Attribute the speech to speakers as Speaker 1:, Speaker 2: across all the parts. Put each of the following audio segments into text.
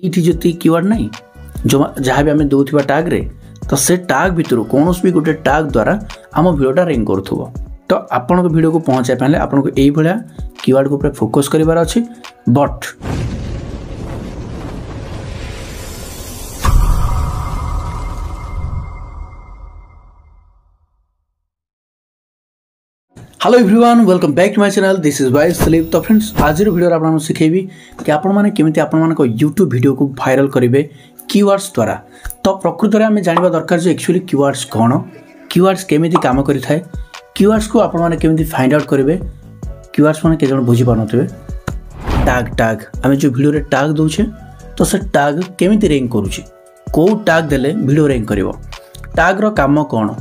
Speaker 1: ये जो कीवर्ड नहीं जो जहाँ भी आम दौरा टैग रे तो से टैग भितर कौन भी गोटे टैग द्वारा आम वीडियोटा रैंक करूँ तो आपण वीडियो को पहुँचाई पारे आपको यही भाया कीवर्ड को फोकस करार अच्छे but hello everyone welcome back to my channel this is वाइज सलीप। तो फ्रेंड्स आज वीडियो आपको शिखेबी कि आपण मैंने केमिति आपण यूट्यूब वीडियो को वायरल करेंगे कीवर्ड्स द्वारा। तो प्रकृत में आम जानवा दरकार जो एक्चुअली कीवर्ड्स कौन, कीवर्ड्स केमिति काम करें, कीवर्ड्स को आपण मैंने केमिति फाइंड आउट करेंगे, कीवर्ड्स मैंने केजन बुझी पारे टैग टैग आम जो वीडियो रे टैग दूचे तो से टैग केमिति रैंक करुचे, कौ टैग देले वीडियो रैंक करिवो, टैग रो काम कौन।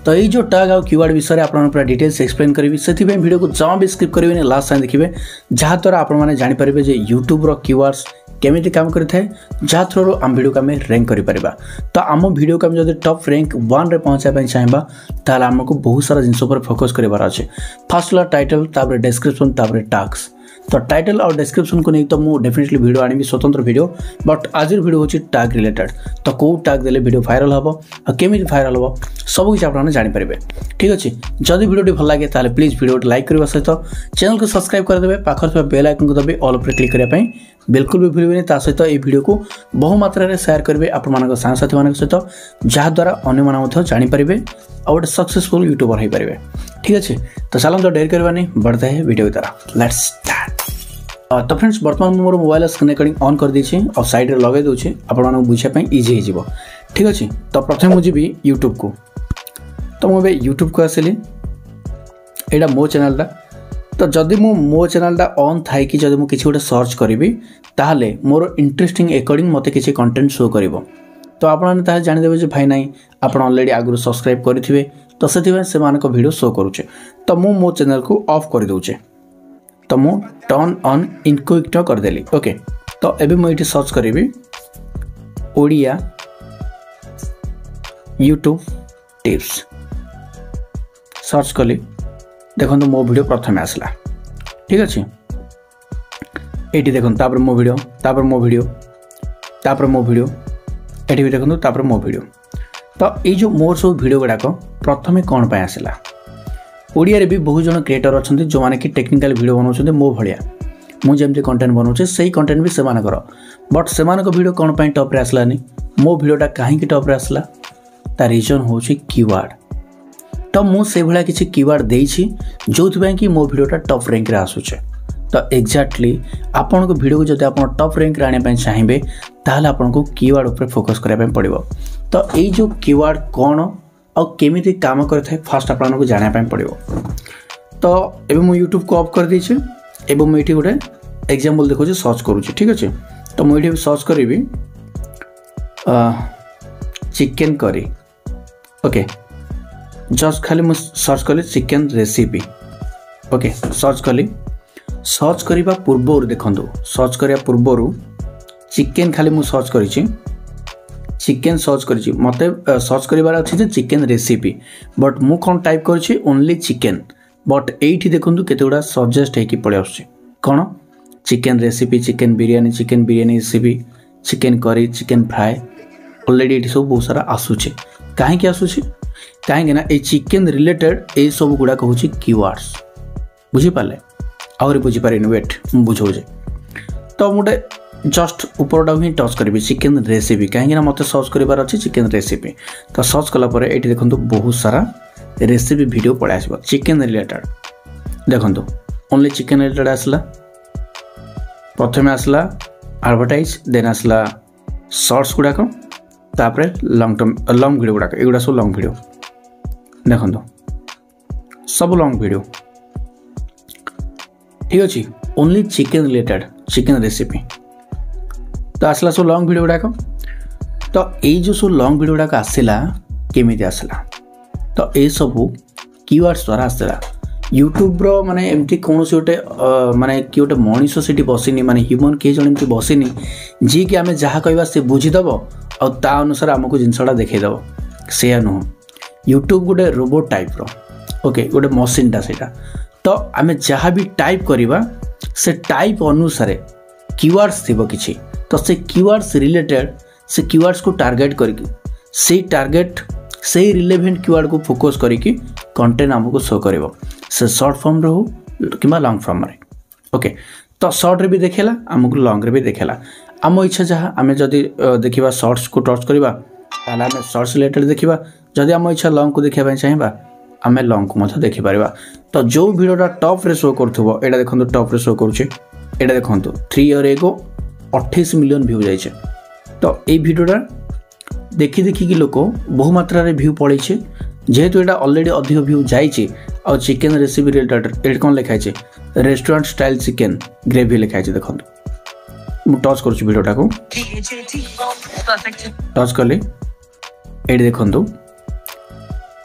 Speaker 1: तो ये जो टैग आ कीवर्ड विषय आपन पूरा डिटेल्स एक्सप्लेन करी से वीडियो को जमा भी स्किप करेंगे लास्ट टाइम देखिए जहाँ द्वारा आपण मैंने जानीपर जे यूट्यूब रो कीवर्ड्स केमिति काम करें जहाँ थ्रो आम वीडियो को आम रैंक कर। तो आम वीडियो को जब टॉप रैंक 1 रे पहुँचाई चाहिए ताल आमको बहुत सारा जिनस फोकस करार अच्छे। फर्स्ट है टाइटल, तापर डिस्क्रिप्शन, तापर टैग्स। तो टाइटल और डिस्क्रिप्शन को नहीं तो मुझे डेफिनेटली वीडियो आनी स्वतंत्र वीडियो, बट आज वीडियो हूँ टैग रिलेटेड। तो कौ टैग देले वीडियो वायरल हम और केमी वायरल हम सब किसी आपने जानीपर। ठीक अच्छे, जदि वीडियो भल लगे ताले प्लीज वीडियो लाइक करने सहित चैनल को सब्सक्राइब करदे, पाखर बेल आइकन को दबे ऑल पर क्लिक करने बिल्कुल भी भूलें। सहित ये वीडियो को बहु मात्रा में शेयर करेंगे आपण सांगसाथी मान सहित जहाँद्वारा अन्य जानीपर और गोटे सक्सेसफुल यूट्यूबर हो पारे। ठीक अच्छे, तो चलो तो डेरी करवानी बढ़ता है वीडियो की तरह। Let's start. तो फ्रेंड्स बर्तमान मोर मोबाइल स्क्रीन रिकॉर्डिंग ऑन कर देछि और साइड रे लगे दूचे आपण बुझा इजी हो। ठीक अच्छे, तो प्रथम मुझे भी यूट्यूब को, तो मुझे यूट्यूब को आसिली एटा मो चैनल। तो जदि मो चैनल ऑन थाए कि जदि मुझे गोटे सर्च करी ताहले मोर इंटरेस्टिंग अकॉर्डिंग मते किसी कंटेंट शो करिवो। तो आपने जानीदेवे जो भाई नाई आप ऑलरेडी आगु सब्सक्राइब करेंगे तो से वीडियो शो करुचे। तो मो चैनल को ऑफ कर दूचे, तो मु टर्न ऑन इनकोग्निटो करदेली। ओके, तो एबे मुझे सर्च करी ओडिया यूट्यूब टिप्स सर्च कली, देखो मो वीडियो प्रथम आसला। ठीक अच्छे, ये देखो तापर मो वीडियो, तापर मो वीडियो, तापर मो वीडियो, ये भी देखो तापर मो वीडियो। तो ये जो मोर सब वीडियो गुड़ाक प्रथम कौन पर आसला, ओडिया रे भी बहुत जन क्रिएटर अच्छा जो मैंने कि टेक्निकल वीडियो बनाऊँ मो भाया मुझे कंटेंट बनाऊे से कंटेंट भी सेमानकर, बट से वीडियो कौन पर टॉप रे आसलानी, मो वीडियोटा कहीं टॉप रे आसला ता रीजन हूँ कीवर्ड। तो मुझे भाया किसी कीवर्ड देछि जो कि मो वीडियोटा टॉप रैंक रे आसुचे। तो एक्जाक्टली आपण को वीडियो को जब आप टॉप रैंक आने चाहिए ताहले आपण को कीवर्ड ऊपर फोकस करने पड़ो। तो ये जो कीवर्ड कौन और केमिति काम करता फास्ट आपको जाना पड़ो। तो एबे मु यूट्यूब को ऑफ कर दीचे एवं मुझे गोटे एग्जांपल देखो सर्च करुँच। ठीक अच्छे, तो मुझे सर्च करी चिकेन करी। ओके, जस्ट खाली मुझे सर्च कली चिकेन रेसिपी। ओके, सर्च कली, सर्च करने पूर्व देखो सर्च करने पूर्व चिकेन खाली मुझे सर्च करी चिकेन सर्च करी मते सर्च करार अच्छे चिकेन रेसिपी, बट मु कौन टाइप करी ओनली चिकेन, बट ये देखो केते गुड़ा सजेस्ट होगी पड़े आस कौन chicken recipe, chicken biryani recipe, chicken curry, chicken fry, already ये सब बहुत सारा आसूचे। कहीं आसूचे कहीं चिकेन रिलेटेड ये सब गुड़ाक हूँ कीवर्ड्स। बुझीपारे आहरी बुझीपारे वेट बुझे। तो गोटे जस्ट ऊपर ही टच करी चिकेन रेसिपी कहीं मत सर्च करार अच्छे चिकेन रेसिपी। तो सर्च कलापर ये देखो बहुत सारा रेसिपी वीडियो पड़े आस चिकेन रिलेटेड। देखो ओनली चिकेन रिलेटेड आसला, प्रथम आसला एडवर्टाइज, देन आसला शॉर्ट्स गुड़ाक, तापर लॉन्ग वीडियो गुड़ाक, एगुड़ा सब लॉन्ग वीडियो। देखो सब लॉन्ग वीडियो। ठीक अच्छे, only chicken related chicken recipe. तो आसला सब लॉन्ग वीडियो गुड़ाक। तो ये जो सब लॉन्ग वीडियो गुड़ाक आसला केमिति आसला, तो ये सब कीवर्ड्स द्वारा आसला। यूट्यूब रो माने एमती कौन गोटे माने कि गोटे मनीष से बसनी माने ह्यूमन किए जन एमती बसनी जी कि आम जहाँ कहवा से बुझीदेव और ता अनुसार आमको जिनसा देखईदेव, से नुह। यूट्यूब गोटे रोबोट टाइप रो। ओके, गोटे मशीनटा से। तो आम जहाँ भी टाइप करवा से टाइप अनुसार कीवर्ड्स थी किसी तो से कीवर्ड्स रिलेटेड से कीवर्ड्स को टारगेट करके से रिलेवेंट कीवर्ड को फोकस करके कंटेंट हमको शो करिवो से शॉर्ट फॉर्म रे हो किबा लॉन्ग फॉर्म रे ओके तो शॉर्ट रे भी देखेला हमको लॉन्ग रे भी देखेला आम इच्छा जहाँ आम जदि देखा शॉर्ट्स को टच करवा ताले आम शॉर्ट्स रिलेटेड देखा जदि आम इच्छा लॉन्ग को देखा चाहिए आम लॉन्ग को मत देखिपर तो जो वीडियोटा टॉप रे शो करूँ एटा देखो टॉप रे शो करुचे एटा देखो 3 ईयर एगो 28 मिलियन व्यू जाइए तो ये वीडियोटा देखी देखिकी लोक बहु मात्रा व्यू पड़े जेहेतु यहाँ ऑलरेडी अधिक व्यू जाइए और चिकेन रेसिपी रिलेटेड ये कौन लिखाई रेस्टोरेंट स्टाइल चिकेन ग्रेवी लिखाई देखो मुझे टच कर वीडियोटा को टच कली ये देखो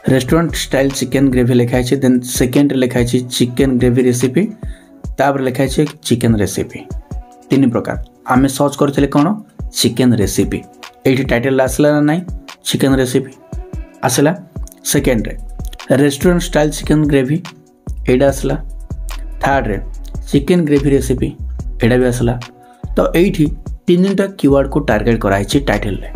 Speaker 1: रेस्टोरेंट स्टाइल चिकेन ग्रेवी लिखाई देन सेकेंड लिखाई चिकेन ग्रेवी रेसिपी तापर लिखाई चिकेन रेसिपी 3 प्रकार आम सर्च करते कौन चिकेन रेसिपी ये टाइटल आसला ना नहीं चिकेन रेसिपी आसला सेकेंड रे रेस्टोरेंट स्टाइल चिकेन ग्रेवी एटा आसला थर्ड रे चिकेन ग्रेवी रेसिपी एटा भी आसला तो ये 3टा कीवर्ड को टारगेट कराई टाइटल रे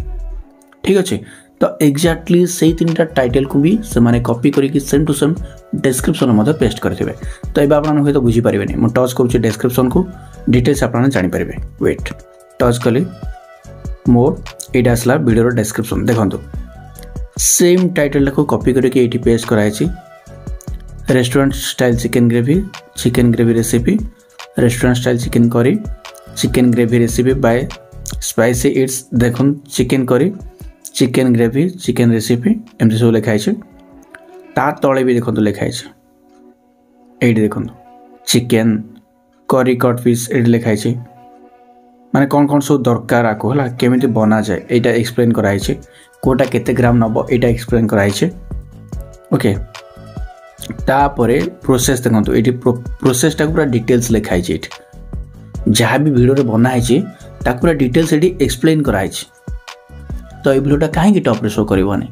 Speaker 1: ठीक अच्छे तो एक्जाक्टली से 3टा टाइटल को भी से माने कॉपी करके सेम टू सेम डिस्क्रिप्शन में डेस्ट करते तो ये आप तो बुझीपारे मुझे टच करुच्ची डिस्क्रिप्शन को डिटेल्स आप जानीपारे वेट टच कली मोर ये आसला वीडियो डिस्क्रिप्शन देखो सेम टाइटल को कॉपी करके ये पेस्ट कराई restaurant style chicken gravy recipe restaurant style chicken curry chicken gravy recipe by spicy eats देखो chicken curry chicken gravy chicken recipe एमती सब लिखाई ता तले भी देखो लिखाई ये देखो चिकेन करी कट पीस ये लिखाई माने कौन कौन सब दरकार आपको है केमी बना जाए यहाँ एक्सप्लेन कराई कोटा केते ग्राम नब यहाँ एक्सप्लेन कराई ओके तापरे प्रोसेस देखो ये प्रोसेसटा पूरा डिटेल्स लिखाई जहाँ भी वीडियो बनाई पूरा डिटेल्स ये एक्सप्लेन कराई तो ये वीडियोटा कहीं टॉप रे शो करनी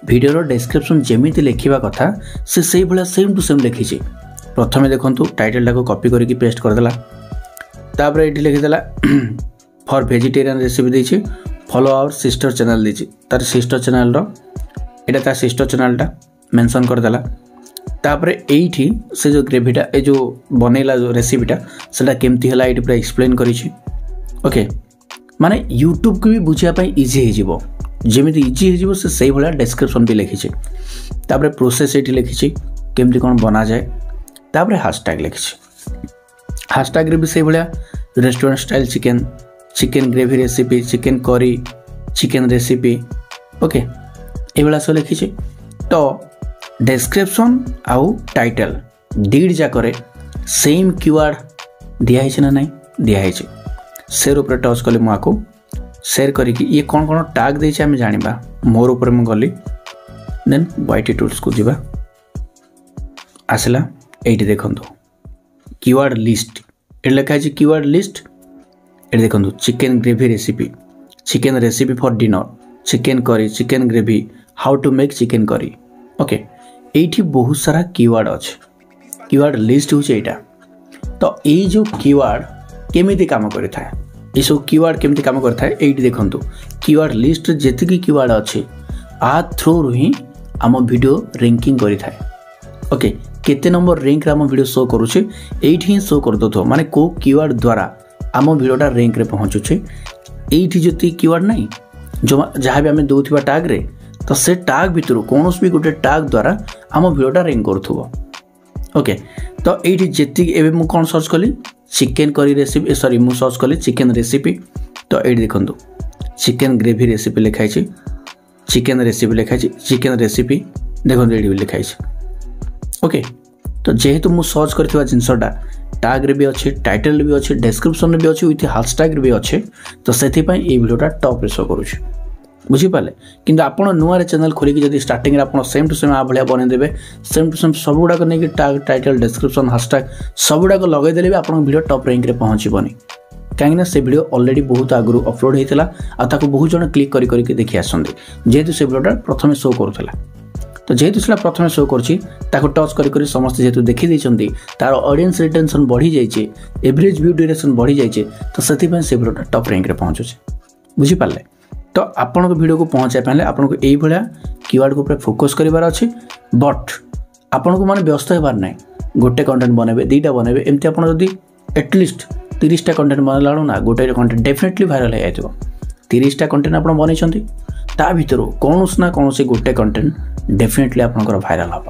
Speaker 1: वीडियो डिस्क्रिप्शन जमी लिखा कथा से भाया सेम टू सेम लिखी प्रथम देखो टाइटल को कॉपी करके पेस्ट करदेला तापर ये लिखीदेला फॉर वेजिटेरियन रेसिपी देछि फॉलो आवर सिस्टर चैनल देछि तार सिस्टर चैनल रो तार सिस्टर चैनलटा मेंशन करदेला तापर एठी से जो ग्रेवीटा ए जो बनैला जो रेसिपीटा सेटा केमती हला एठी पूरा एक्सप्लेन करिछि ओके माने यूट्यूब को भी बुझिया इजी हो जमी इजी हो से भाया डिस्क्रिप्शन भी लिखी तापर प्रोसेस ये लिखी केमती कौन बना जाए तापर हैशटैग लिखी हैशटैग रे भी से भाया restaurant style chicken chicken gravy recipe chicken curry chicken recipe okay ये सब लिखी तो डिस्क्रिप्शन आउ टाइटल दीड जाकर सेम कीवर्ड दिखाई ना नहीं दिखाई शेयर उपर टच कले मुझे शेयर करके ये कौन कौन टैग देछि आम जानिबा मोर ऊपर मु गली देन वाईटी टूल्स को जीवा आसला एटी देखंतु कीवर्ड लिस्ट ए लिखा है कीवर्ड लिस्ट ए देखंतु chicken gravy recipe for dinner chicken curry chicken gravy how to make chicken curry okay एठी बहुत सारा कीवर्ड अच्छे कीवर्ड लिस्ट होचे एटा तो ये जो कीवर्ड केमिति काम करता है ये सब कीवर्ड केमिति काम करता है एटी देखंतु कीवर्ड लिस्ट जेतिकी कीवर्ड अच्छे आ थ्रू ही आम वीडियो रैंकिंग करिथा ओके केते नंबर रैंक रे आम वीडियो शो करूचे एठी ही शो कर दो माने को कीवर्ड द्वारा आम वीडियोटा रैंक रे पहुँचुचे एठी जति कीवर्ड नहीं जो जहाँ भी आम दौथिबा टैग रे तो से टैग भितर कौन भी गोटे टैग द्वारा आम वीडियोटा रैंक करूथबो ओके तो एठी जेति एबे मु कोन सर्च कली चिकेन करी रेसिपी सॉरी मु सर्च कली चिकेन रेसिपी तो ये देखो चिकेन ग्रेवी रेसिपी लिखाई चिकेन रेसिपी लिखाई चिकेन रेसिपी देखो ये लिखाई ओके तो जेहेतु मु सर्च करथिबा जिनसटा टैग रे भी अच्छे टाइटल भी अच्छे डिस्क्रिप्शन भी अच्छे विथ हैशटैग भी अच्छे तो से वीडियोटा टॉप रे शो करूँ बुझीपारे कि आपड़ नुआ चैनल खोलिक जब स्टार्टिंग आप सेम टू सेम आ भाया बनईदेवे सेम टू सेम सब गुड़ाक नहीं टैग टाइटल डिस्क्रिप्शन हैशटैग सब गुड़ाक लगेदेले भी आप वीडियो टॉप रैंक रे पहुँचबनी कहीं से वीडियो ऑलरेडी बहुत आगु अपलोड होता बहुत जन क्लिक करके देखी आसते जेहेतु से वीडियोटा प्रथम शो करूला तो जेहेतु से प्रथम शो कर टच कर समस्त जेहेतु देखी देती तार ऑडियंस रिटेंशन बढ़ी जाइए एवरेज व्यू ड्यूरेशन बढ़ी जाइए तो से भिडियोटा टॉप रैंक में पहुँचे बुझीपारे तो आपण भिडियो को पहुँचाई पारे आपको यही भाया कीवर्ड को पूरा फोकस करार अच्छे बट आपण को माने व्यस्त होबार ना गोटे कंटेंट बनइबे दुईटा बनइबे एमती आप एटलिस्ट 30टा कंटेंट बनला ना गोटे कंटेंट डेफिनेटली भाइराल हो जाए 30टा कंटेंट आप बनई ता भितर कौन ना कौन गोटे कंटेंट डेफिनेटली आपंकर भाइराल हम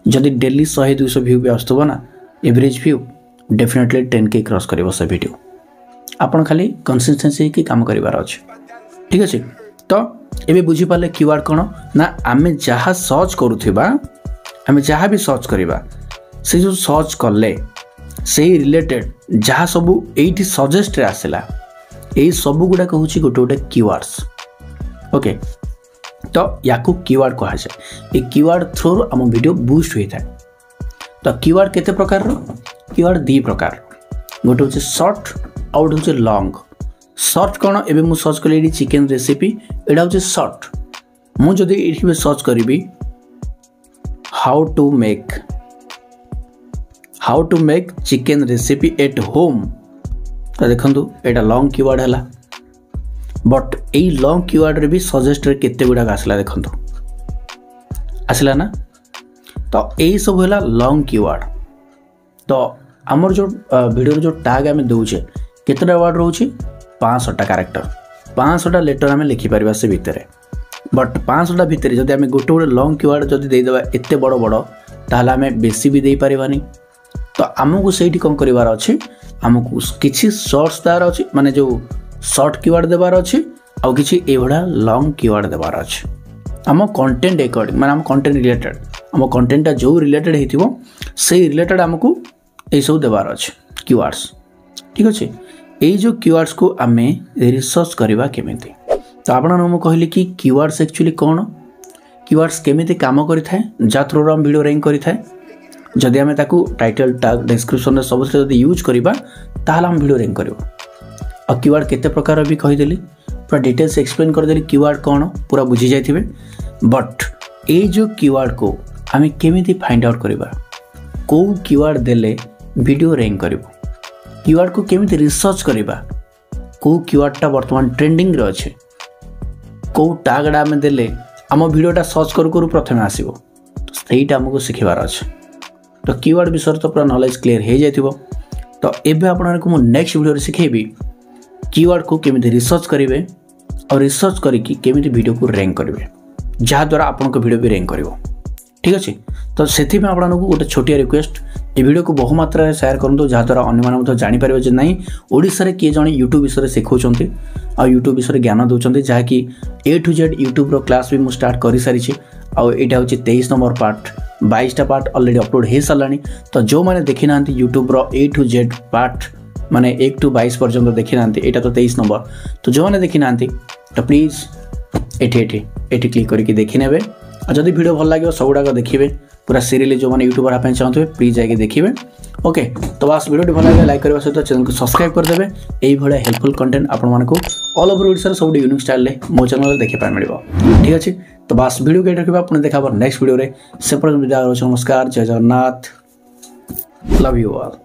Speaker 1: जदि डेली 100-200 व्यू भी आसुव ना average view definitely 10K cross कर से वीडियो आपन खाली कंसिस्टेंसी की काम करार अच्छे ठीक अच्छे तो ये बुझीपारे कीवर्ड कौन ना आम जहाँ सर्च करुवा आम जहाँ भी सर्च करवा से जो सर्च कले से रिलेटेड जहाँ सबू ये सजेस्ट आसला यही सब गुड़ाक हूँ गोटे गोटे कीवर्ड्स ओके तो या कीवर्ड कह जाए ये कीवर्ड थ्रू आम वीडियो बूस्ट होता है तो कीवर्ड केते प्रकार कीवर्ड 2 प्रकार गोटे हूँ शॉर्ट आउ गोटे हूँ लॉन्ग शॉर्ट कौन एवं मुझे सर्च कली चिकेन रेसिपी यहाँ हूँ शॉर्ट मुझे ये सर्च करी how to make chicken recipe at home तो देखो यहाँ लॉन्ग कीवर्ड है बट यही लॉन्ग कीवर्ड रे भी सजेस्ट केते गुड़ाक आसला देखो आसला ना तो यही सब है लॉन्ग कीवर्ड तो आमर जो वीडियो जो टैग आम दौचे केतटा वर्ड रोचे 500टा कैरेक्टर 500टा लेटर आम लिखिपर से भितर बट 500टा भितर जब आम गोटे गोटे लॉन्ग कीवर्ड जब देदेबा एते बड़ बड़ ताहले आम बेसी भी दे पारिबानी तो आमको से कौन करार अच्छे आमको किसी शॉर्ट्स देवार अच्छे माने जो शॉर्ट कीवर्ड देवार अच्छे आउ किसी एभड़ा लॉन्ग कीवर्ड देवार अच्छे आम कंटेंट अकॉर्डिंग माने आम कंटेंट रिलेटेड आम कंटेंटा जो रिलेटेड होइथिबो से रिलेटेड आमको ये सब देवार अच्छे कीवर्ड्स ठीक अच्छे यही जो कीवर्ड्स को आम रिसर्च करवा केमिति तो आपन कहली कि कीवर्ड्स एक्चुअली कौन कीवर्ड्स केमिति काम करिथाय जा थ्रू आम वीडियो रैंक करिथाय जदि आम टाइटल टैग डिस्क्रिप्शन सब जदि यूज करवा ताहले हम वीडियो रैंक करबो और कीवर्ड केते प्रकार भी कहीदेली पूरा डिटेल्स एक्सप्लेन करदेली कीवर्ड कौन पूरा बुझी जाइथिबे बट ये जो कीवर्ड को आम केमिति फाइंड आउट करवा को कीवर्ड देले वीडियो रैंक करबो कीवर्ड को केमिति रिसर्च करवा को कीवर्डटा वर्तमान ट्रेंडिंग रे अच्छे को टैगडा आम देले आम वीडियोटा सर्च करू प्रथमे आसीबो तो सेटा हमको शिखिबार अच्छे तो कीवर्ड विषय तो पूरा नॉलेज क्लियर हो जाइथिबो तो एबे आपनको मु नेक्स्ट वीडियो रे सिखेबी कीवर्ड को केमिति रिसर्च करिवे और रिसर्च करिकि केमिति वीडियो को रैंक करिवे जहाँ द्वारा आपनको वीडियो भी रैंक करिवो ठीक अच्छे तो से आपको गोटे छोटिया रिक्वेस्ट ये वीडियो को बहु मात्रा शेयर करूँ जहाँ द्वारा अन्य जापर जे नहीं ओडिशा रे किए जने यूट्यूब विषय शिखाऊँ आ यूट्यूब विषय ज्ञान दौरान जहाँकि A to Z यूट्यूब रो क्लास भी मुझे स्टार्ट कर सारी आउ यहाँ हूँ 23 नंबर पार्ट 22टा पार्ट ऑलरेडी अपलोड हो सारानी तो जो मैंने देखी ना यूट्यूब रो A to Z पार्ट माने 1 to 22 पर्यंत देखी ना यहाँ तो 23 नंबर तो जो मैंने देखी ना तो प्लीज एटी क्लिक करके देखी ने और जब वीडियो भल लगे सबुड़ाक देखिए पूरा सीरियली जो मैंने यूट्यूबर हाँ चाहते प्लीज जाके देखिए ओके तो बस वीडियो भल लगे लाइक करने सहित चैनल को सब्सक्राइब करदे यही भाया हेल्पफुल कंटेंट आपको ऑल ओवर ओडिशा सब यूनिक स्टाइल मो चैनल देखा मिल ठीक अच्छे तो बस वीडियो के रखा अपने देखा नेक्स्ट वीडियो से नमस्कार जय जगन्नाथ लव यू ऑल।